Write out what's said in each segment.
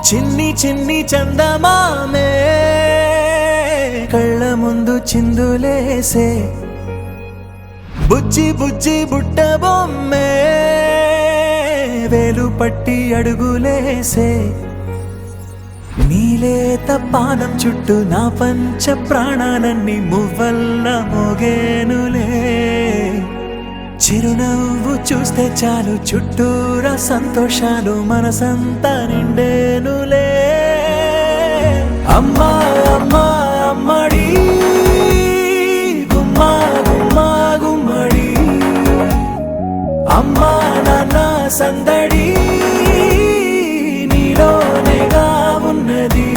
చిన్ని చిన్ని చందమామే కళ్ళ ముందు చిందులేసే బుజ్జి బుజ్జి బుట్ట బొమ్మే వేలు పట్టి అడుగులేసే నీలేత పానం చుట్టూ నా పంచ ప్రాణాలన్నీ మువ్వల్ల మోగేనులే చిరునవ్వు చూస్తే చాలు చుట్టూరా సంతోషాలు మనసంతా నిండేనులే అమ్మా అమ్మా అమ్మడి గుమ్మా గుమ్మా గుమ్మడి అమ్మా నాన్న సందడి నీలోనేగా ఉన్నది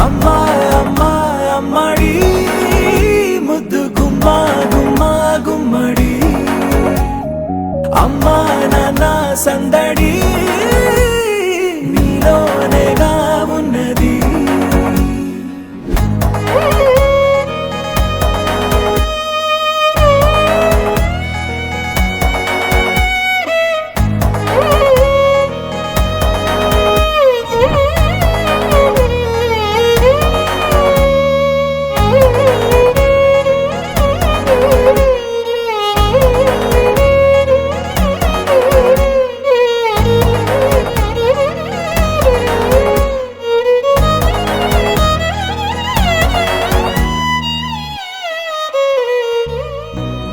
అమ్మా అమ్మా అమ్మడి ముద్దు గుమ్మా గుమ్మా గుమ్మడి అమ్మా నాన్న సందడి నీలోనేగా ఉన్నది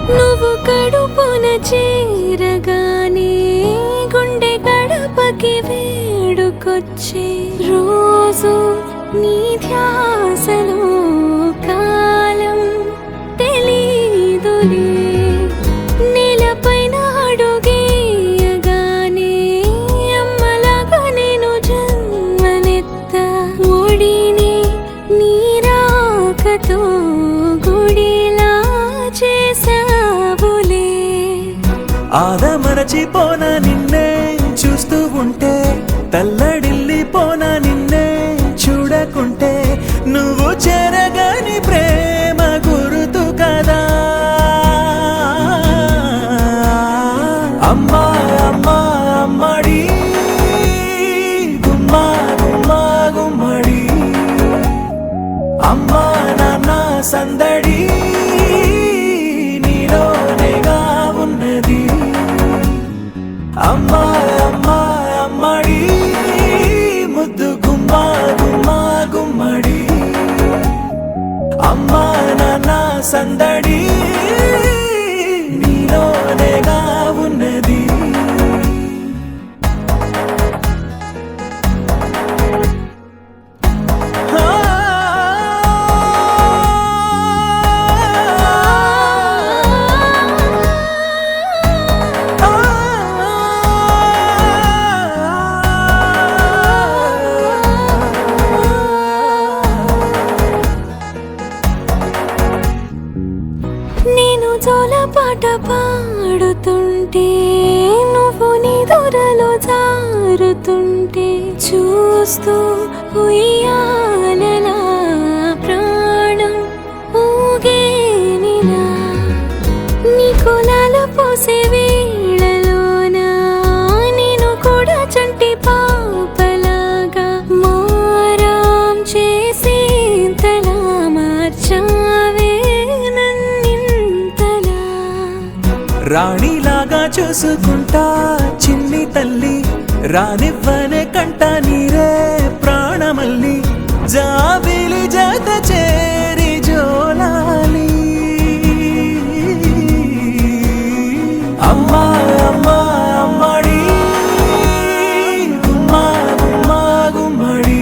నువ్వు కడుపున చేరగానే గుండె గడపకి వేడుకొచ్చే రోజు నీ ధ్యాసలో కాలం తెలీదులే నేలపైన అడుగేయగానే అమ్మలాగా నేను జన్మనెత్త ఒడిని నీ రాకతో గుడిలా చేసావులే ఆదమరచిపోనా నిన్నే చూస్తూ ఉంటే తల్లడిల్లిపోనా నిన్నే చూడకుంటే నువ్వు చెరగని ప్రేమ గురుతు కదా అమ్మా అమ్మా అమ్మడి గుమ్మా గుమ్మా గుమ్మడి అమ్మా నాన్న సందడి నీలోనేగా ఉన్నది అమ్మా అమ్మా అమ్మడి ముద్దు గుమ్మా గుమ్మా గుమ్మడి అమ్మా నాన్న సందడి నీలోనేగా ఉన్నది నేను జోలపాట పాడుతుంటే నువ్వు నీ దూరలో జారుతుంటే చూస్తూ ఉయ్యాలలా ప్రాణం ఊగేనిలా నీ కులాల పోసే వేళలోన నేను కూడా చంటి పాపలాగా మారాం చేసేంతలా మార్చావే రాణిలాగా చూసుకుంటా చిన్ని తల్లి రానివ్వనే కంట నీరే ప్రాణమల్లి జాబిలి జత చేరి జోలాలి అమ్మా అమ్మా అమ్మడి గుమ్మా గుమ్మా గుమ్మడి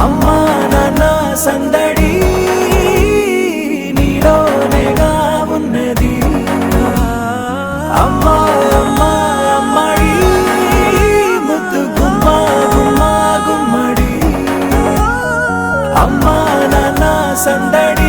అమ్మా నాన్న సందడి నీలోనేగా ఉన్నది అమ్మా అమ్మా అమ్మడి ముద్దు గుమ్మా గుమ్మా గుమ్మడి అమ్మా నాన్న సందడి